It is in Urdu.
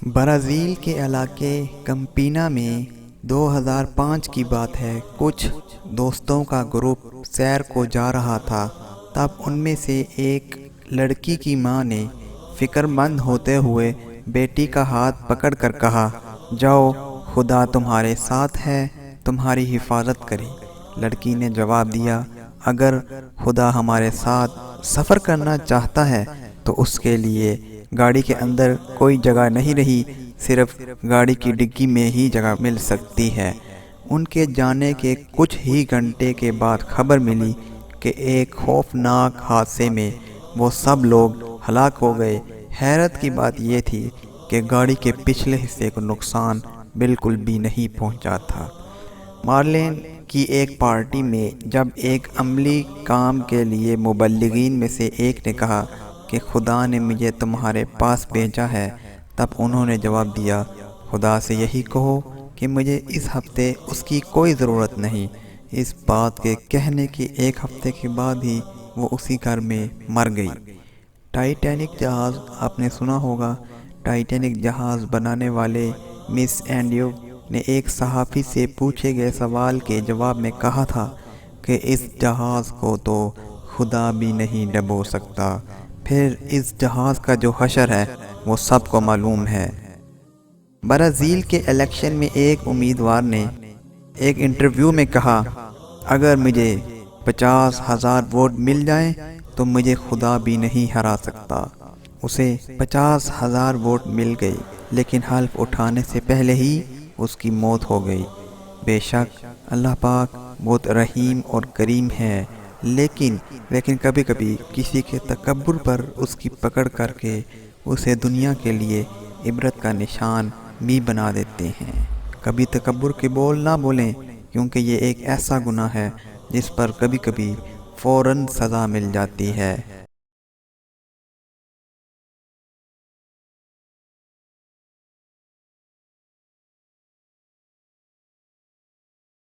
برازیل کے علاقے کمپینا میں 2005 کی بات ہے۔ کچھ دوستوں کا گروپ سیر کو جا رہا تھا۔ تب ان میں سے ایک لڑکی کی ماں نے فکر مند ہوتے ہوئے بیٹی کا ہاتھ پکڑ کر کہا، جاؤ، خدا تمہارے ساتھ ہے، تمہاری حفاظت کرے۔ لڑکی نے جواب دیا، اگر خدا ہمارے ساتھ سفر کرنا چاہتا ہے تو اس کے لیے گاڑی کے اندر کوئی جگہ نہیں رہی، صرف گاڑی کی ڈگی میں ہی جگہ مل سکتی ہے۔ ان کے جانے کے کچھ ہی گھنٹے کے بعد خبر ملی کہ ایک خوفناک حادثے میں وہ سب لوگ ہلاک ہو گئے۔ حیرت کی بات یہ تھی کہ گاڑی کے پچھلے حصے کو نقصان بالکل بھی نہیں پہنچا تھا۔ مارلین کی ایک پارٹی میں جب ایک عملی کام کے لیے مبلغین میں سے ایک نے کہا کہ خدا نے مجھے تمہارے پاس بھیجا ہے، تب انہوں نے جواب دیا، خدا سے یہی کہو کہ مجھے اس ہفتے اس کی کوئی ضرورت نہیں۔ اس بات کے کہنے کے ایک ہفتے کے بعد ہی وہ اسی گھر میں مر گئی۔ ٹائٹینک جہاز آپ نے سنا ہوگا۔ ٹائٹینک جہاز بنانے والے مس اینڈریو نے ایک صحافی سے پوچھے گئے سوال کے جواب میں کہا تھا کہ اس جہاز کو تو خدا بھی نہیں ڈبو سکتا۔ پھر اس جہاز کا جو حشر ہے وہ سب کو معلوم ہے۔ برازیل کے الیکشن میں ایک امیدوار نے ایک انٹرویو میں کہا، اگر مجھے 50,000 ووٹ مل جائیں تو مجھے خدا بھی نہیں ہرا سکتا۔ اسے 50,000 ووٹ مل گئے، لیکن حلف اٹھانے سے پہلے ہی اس کی موت ہو گئی۔ بے شک اللہ پاک بہت رحیم اور کریم ہے، لیکن کبھی کبھی کسی کے تکبر پر اس کی پکڑ کر کے اسے دنیا کے لیے عبرت کا نشان بھی بنا دیتے ہیں۔ کبھی تکبر کے بول نہ بولیں، کیونکہ یہ ایک ایسا گناہ ہے جس پر کبھی کبھی فوراً سزا مل جاتی ہے۔